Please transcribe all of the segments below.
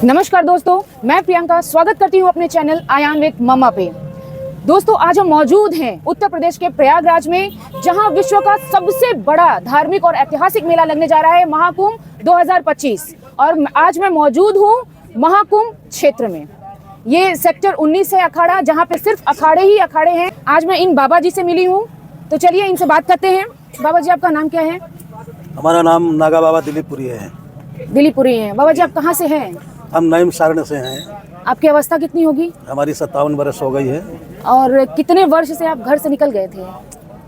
नमस्कार दोस्तों, मैं प्रियंका स्वागत करती हूँ अपने चैनल आयान विद मम्मा पे। दोस्तों, आज हम मौजूद हैं उत्तर प्रदेश के प्रयागराज में, जहां विश्व का सबसे बड़ा धार्मिक और ऐतिहासिक मेला लगने जा रहा है, महाकुंभ 2025। और आज मैं मौजूद हूँ महाकुंभ क्षेत्र में। ये सेक्टर 19 है अखाड़ा, जहाँ पे सिर्फ अखाड़े ही अखाड़े हैं। आज मैं इन बाबा जी से मिली हूँ, तो चलिए इनसे बात करते हैं। बाबा जी, आपका नाम क्या है? हमारा नाम नागा बाबा दिलीपुरी है। दिलीपुरी हैं। बाबा जी, आप कहाँ से हैं? हम नईम सारण से हैं। आपकी अवस्था कितनी होगी? हमारी 57 वर्ष हो गई है। और कितने वर्ष से आप घर से निकल गए थे?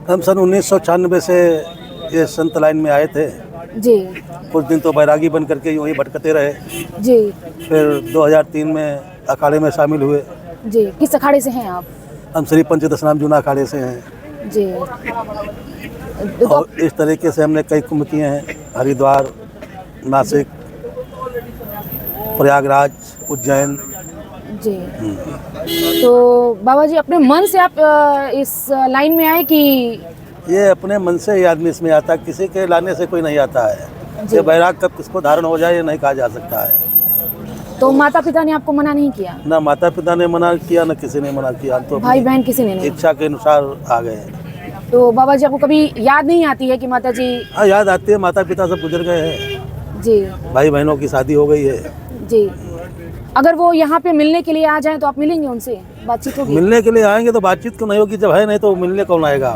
हम सन 1996 से ये संत लाइन में आए थे जी कुछ दिन, तो बैरागी बन करके यूँ ही भटकते रहे। जी फिर 2003 में अखाड़े में शामिल हुए। जी। किस अखाड़े से हैं आप? हम श्री पंचदशनाम जूना अखाड़े से हैं। जी। और इस तरीके से हमने कई कुंभ किए हैं, हरिद्वार, नासिक, प्रयागराज, उज्जैन। जी। तो बाबा जी, अपने मन से आप इस लाइन में आए कि? ये अपने मन से ही आदमी इसमें आता है, किसी के लाने से कोई नहीं आता है। ये बैराग कब किसको धारण हो जाए ये नहीं कहा जा सकता है। तो माता पिता ने आपको मना नहीं किया? ना माता पिता ने मना किया, ना किसी ने मना किया। हम तो भाई बहन किसी ने नहीं? इच्छा के अनुसार आ गए। तो बाबा जी, आपको कभी याद नहीं आती है कि माता जी? हाँ, याद आती है। माता पिता सब गुजर गए हैं। जी। भाई बहनों की शादी हो गई है। जी। अगर वो यहाँ पे मिलने के लिए आ जाएं तो आप मिलेंगे उनसे? बातचीत होगी? मिलने के लिए आएंगे तो बातचीत तो नहीं होगी, जब है नहीं तो मिलने कौन आएगा।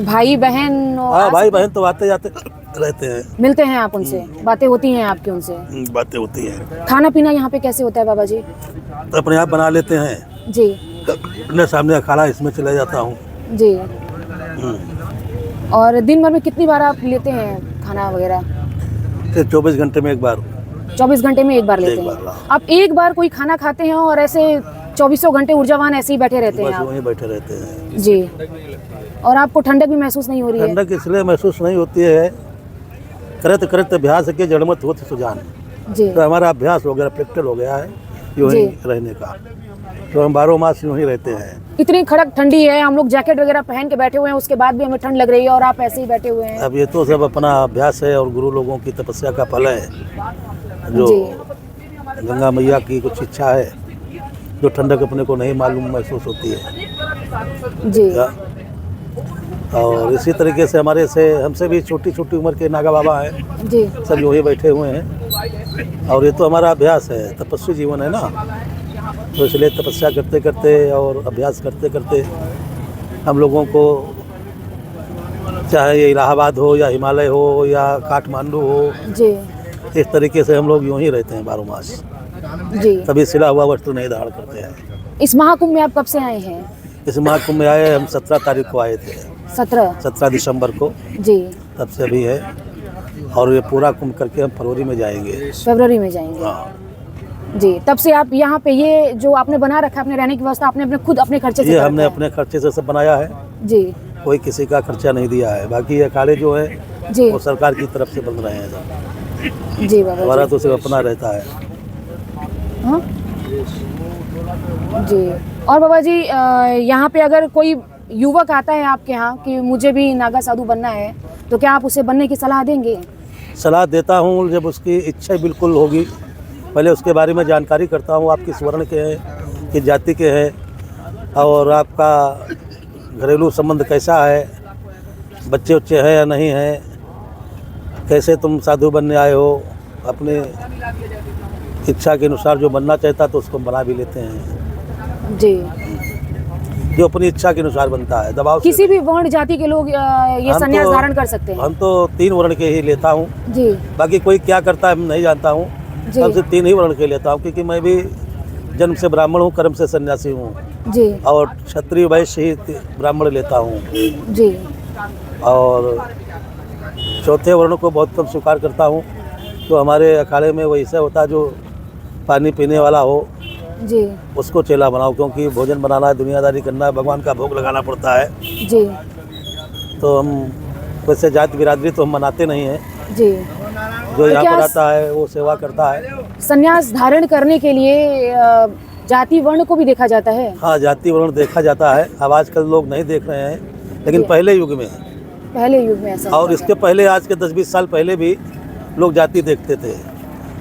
भाई बहन? हाँ, भाई बहन तो आते जाते रहते हैं। मिलते हैं आप उनसे? बातें होती हैं आपकी उनसे? बातें होती हैं। खाना पीना यहाँ पे कैसे होता है बाबा जी? तो अपने आप बना लेते हैं जी। अपने सामने अखाड़ा, इसमें चले जाता हूँ। जी। और दिन भर में कितनी बार आप लेते हैं खाना वगैरह? 24 घंटे में एक बार। 24 घंटे में एक बार लेते हैं आप? एक बार कोई खाना खाते हैं और ऐसे 24 घंटे ऊर्जावान ऐसे ही बैठे रहते हैं आप? वहीं बैठे रहते हैं जी। और आपको ठंडक भी महसूस नहीं हो रही है? ठंडक इसलिए महसूस नहीं होती है, करत करत अभ्यास के जड़मत होत सुजान। जी। तो हमारा अभ्यास हो गया, प्रैक्टिकल हो गया है यूँ ही रहने का। तो हम 12 मास यूँ ही रहते हैं। इतनी कड़क ठंडी है, हम लोग जैकेट वगैरह पहन के बैठे हुए हैं, उसके बाद भी हमें ठंड लग रही है और आप ऐसे ही बैठे हुए हैं। अब ये तो सब अपना अभ्यास है और गुरु लोगों की तपस्या का फल है, जो गंगा मैया की कुछ इच्छा है, जो ठंडक अपने को नहीं मालूम महसूस होती है। जी। और इसी तरीके से हमसे भी छोटी छोटी उम्र के नागा बाबा हैं जी। सब यूँ ही बैठे हुए हैं। और ये तो हमारा अभ्यास है, तपस्वी जीवन है ना, तो इसलिए तपस्या करते करते और अभ्यास करते करते हम लोगों को, चाहे ये इलाहाबाद हो या हिमालय हो या काठमांडू हो, जी, इस तरीके से हम लोग यूँ ही रहते हैं 12 मास। जी। कभी सिला हुआ वस्त्र नहीं धारण करते हैं। इस महाकुंभ में आप कब से आए हैं? इस महाकुंभ में आए हम 17 तारीख को आए थे। 17 दिसंबर को। जी। तब से अभी है, और ये पूरा कुंभ करके हम फरवरी में जाएंगे। फरवरी में जाएंगे? हाँ जी। तब से आप यहाँ पे, ये जो आपने बना रखा है अपने रहने की व्यवस्था, आपने अपने खुद अपने खर्चे से? ये हमने अपने खर्चे से सब बनाया है जी। कोई किसी का खर्चा नहीं दिया है। बाकी अखाड़े जो है जी, वो सरकार की तरफ से बन रहे हैं सब। जी बाबा। हमारा तो सिर्फ अपना रहता है। हाँ जी। और बाबा जी, यहाँ पे अगर कोई युवक आता है आपके यहाँ कि मुझे भी नागा साधु बनना है, तो क्या आप उसे बनने की सलाह देंगे? सलाह देता हूँ, जब उसकी इच्छा बिल्कुल होगी। पहले उसके बारे में जानकारी करता हूँ, आप किस वर्ण के हैं, किस जाति के हैं, और आपका घरेलू संबंध कैसा है, बच्चे उच्चे हैं या नहीं हैं, कैसे तुम साधु बनने आए हो। अपने इच्छा के अनुसार जो बनना चाहता तो उसको बना भी लेते हैं। जी। जो अपनी इच्छा के अनुसार बनता है, दबाव से। किसी भी वर्ण जाति के लोग ये संन्यास धारण कर सकते हैं? हम तो 3 वर्ण के ही लेता हूँ। जी। बाकी कोई क्या करता है नहीं जानता हूँ। सबसे 3 ही वर्ण के लेता हूँ, क्योंकि मैं भी जन्म से ब्राह्मण हूँ, कर्म से सन्यासी हूँ। जी। और क्षत्रिय वैश्य ही ब्राह्मण लेता हूँ। जी। और चौथे वर्ण को बहुत कम स्वीकार करता हूँ। तो हमारे अखाड़े में वैसा होता है, जो पानी पीने वाला हो जी, उसको चेला बनाओ, क्योंकि भोजन बनाना है, दुनियादारी करना है, भगवान का भोग लगाना पड़ता है। जी। तो हम वैसे जाति बिरादरी तो हम मनाते नहीं हैं। जी। जो यहाँ पर आता है वो सेवा करता है। संन्यास धारण करने के लिए जाति वर्ण को भी देखा जाता है? हाँ, जाति वर्ण देखा जाता है। अब आजकल लोग नहीं देख रहे हैं, लेकिन पहले युग में ऐसा और इसके पहले, आज के 10-20 साल पहले भी लोग जाति देखते थे।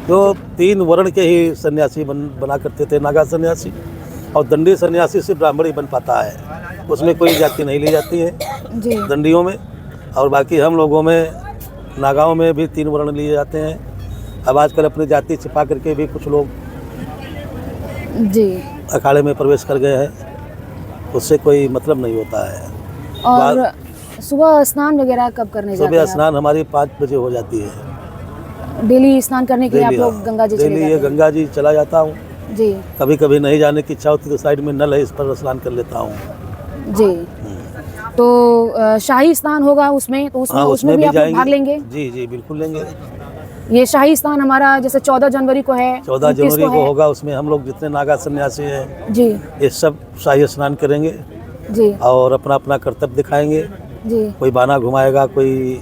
जो 3 वर्ण के ही सन्यासी बना करते थे, नागा सन्यासी, और दंडी सन्यासी से ब्राह्मण ही बन पाता है, उसमें कोई जाति नहीं ली जाती है जी दंडियों में। और बाकी हम लोगों में नागाओं में भी 3 वर्ण लिए जाते हैं। अब आजकल अपनी जाति छिपा करके भी कुछ लोग जी। अखाड़े में प्रवेश कर गए हैं, उससे कोई मतलब नहीं होता है। और सुबह स्नान वगैरह कब करने जाते सुबह हैं स्नान हमारी 5 बजे हो जाती है। आप? डेली स्नान करने के लिए आप डेली, लोग हाँ। गंगा जी चले डेली जाते ये हैं? गंगा जी चला जाता हूँ। जी कभी कभी नहीं जाने की इच्छा होती तो साइड में नल है, इस पर स्नान कर लेता हूँ। जी। तो शाही स्नान होगा उसमें, तो उसमें हाँ, उसमें भी आप लोग जाएंगे। भाग लेंगे? जी जी बिल्कुल लेंगे। ये शाही स्नान हमारा जैसे 14 जनवरी को है, 14 29 जनवरी को है। होगा, उसमें हम लोग जितने नागा सन्यासी हैं जी ये सब शाही स्नान करेंगे जी और अपना अपना कर्तव्य दिखाएंगे। जी कोई बाना घुमाएगा, कोई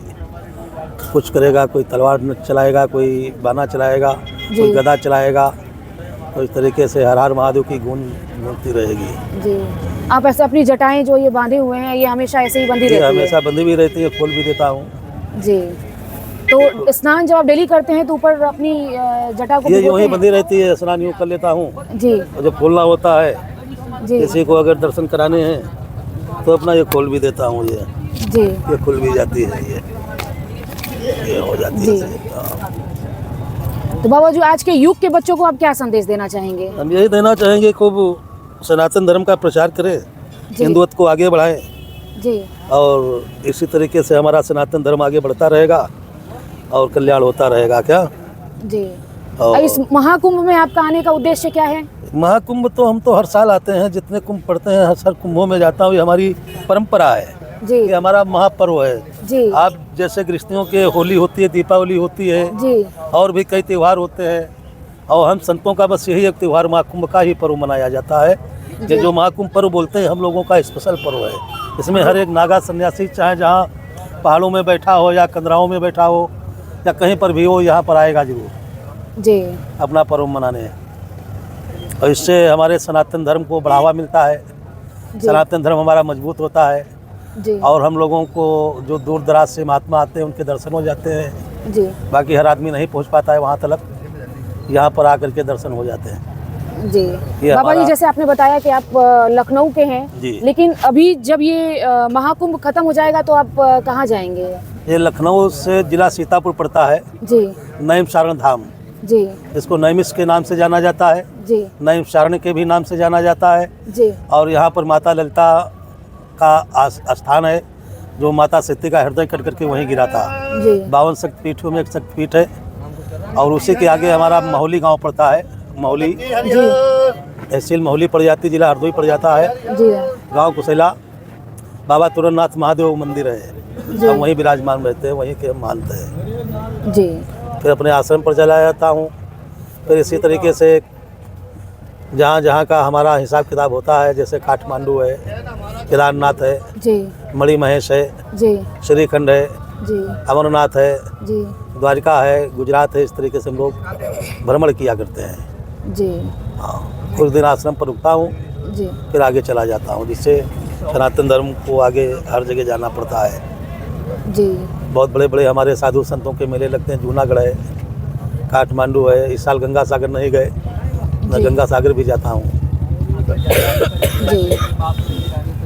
कुछ करेगा, कोई तलवार चलाएगा, कोई बाना चलाएगा, कोई गदा चलाएगा। तो इस तरीके से हर हर महादेव की गूंजती रहेगी। जी। आप ऐसे अपनी जटाएं जो ये बांधे हुए हैं, ये हमेशा ऐसे ही बंधी ये रहती है? हमेशा बंधी भी रहती है, खोल भी देता हूँ। जी। तो स्नान जब आप डेली करते हैं तो ऊपर अपनी जटा को ये यूँ भिगोते ही हैं? बंधी रहती है, स्नान यूँ कर लेता हूँ। जी और जब खोलना होता है, जी किसी को अगर दर्शन कराने हैं तो अपना ये खोल भी देता हूँ। जी ये खुल भी जाती है, ये हो जाती जी। है। हाँ। तो बाबा जी, आज के युग के बच्चों को आप क्या संदेश देना चाहेंगे? हम यही देना चाहेंगे, खूब सनातन धर्म का प्रचार करें, जी। हिंदुत्व को आगे बढ़ाएं, जी और इसी तरीके से हमारा सनातन धर्म आगे बढ़ता रहेगा और कल्याण होता रहेगा। क्या जी। और इस महाकुंभ में आपका आने का उद्देश्य क्या है? महाकुंभ तो हम तो हर साल आते हैं, जितने कुंभ पड़ते हैं हर कुंभों में जाता हूँ। ये हमारी परंपरा है, जी ये हमारा महापर्व है। जी आप जैसे गृहस्थियों के होली होती है, दीपावली होती है, जी और भी कई त्यौहार होते हैं, और हम संतों का बस यही एक त्यौहार महाकुंभ का ही पर्व मनाया जाता है। ये जो महाकुंभ पर्व बोलते हैं, हम लोगों का स्पेशल पर्व है। इसमें हर एक नागा सन्यासी चाहे जहाँ पहाड़ों में बैठा हो या कंदराओं में बैठा हो या कहीं पर भी हो, यहाँ पर आएगा जरूर जी अपना पर्व मनाने। और इससे हमारे सनातन धर्म को बढ़ावा मिलता है, जी सनातन धर्म हमारा मजबूत होता है, जी और हम लोगों को जो दूर दराज से महात्मा आते हैं उनके दर्शन हो जाते हैं। जी बाकी हर आदमी नहीं पहुंच पाता है वहाँ तक, यहाँ पर आकर के दर्शन हो जाते हैं। जी। ये बाबा जी, हमारा- जैसे आपने बताया कि आप लखनऊ के हैं, जी। लेकिन अभी जब ये महाकुंभ खत्म हो जाएगा तो आप कहाँ जाएंगे? ये लखनऊ से जिला सीतापुर पड़ता है, जी नैम सारण धाम, जी इसको नैमिष के नाम से जाना जाता है, जी नैम सारण के भी नाम से जाना जाता है। जी और यहाँ पर माता ललिता का स्थान है, जो माता सती का हृदय कट करके वहीं गिरा था। जी 52 शक्तिपीठों में एक शक्तिपीठ है। और उसी के आगे हमारा महोली गांव पड़ता है, महोली जी तहसील महोली पड़ जाती, जिला हरदोई पड़ जाता है। जी गांव कुशैला बाबा तुरंतनाथ महादेव मंदिर है, जी। हम वहीं विराजमान रहते हैं, वहीं के हम मानते हैं। जी फिर अपने आश्रम पर चला जाता हूँ। फिर इसी तरीके से जहाँ जहाँ का हमारा हिसाब किताब होता है, जैसे काठमांडू है, केदारनाथ है, जी मणि महेश है, जी श्रीखंड है, जी अमरनाथ है, जी द्वारिका है, गुजरात है। इस तरीके से हम लोग भ्रमण किया करते हैं। जी हाँ, कुछ दिन आश्रम पर रुकता हूँ, जी फिर आगे चला जाता हूँ, जिससे सनातन धर्म को आगे हर जगह जाना पड़ता है। जी बहुत बड़े बड़े हमारे साधु संतों के मेले लगते हैं, जूनागढ़ है, काठमांडू है। इस साल गंगा सागर नहीं गए, मैं जी। गंगा सागर भी जाता हूँ। जी।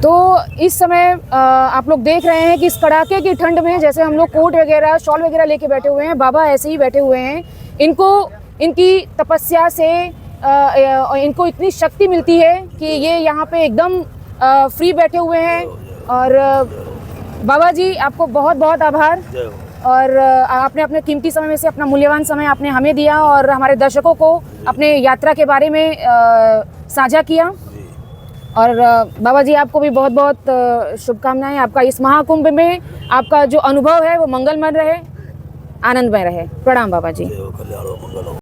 तो इस समय आप लोग देख रहे हैं कि इस कड़ाके की ठंड में जैसे हम लोग कोट वगैरह शॉल वगैरह लेके बैठे हुए हैं, बाबा ऐसे ही बैठे हुए हैं। इनको इनकी तपस्या से इनको इतनी शक्ति मिलती है कि ये यहाँ पे एकदम फ्री बैठे हुए हैं। और बाबा जी, आपको बहुत बहुत आभार। जय हो। और आपने अपने कीमती समय में से अपना मूल्यवान समय आपने हमें दिया और हमारे दर्शकों को अपने यात्रा के बारे में साझा किया। और बाबा जी, आपको भी बहुत बहुत शुभकामनाएं। आपका इस महाकुंभ में आपका जो अनुभव है वो मंगलमय रहे, आनंदमय रहे। प्रणाम बाबा जी। जय हो, कल्याण हो, मंगल हो।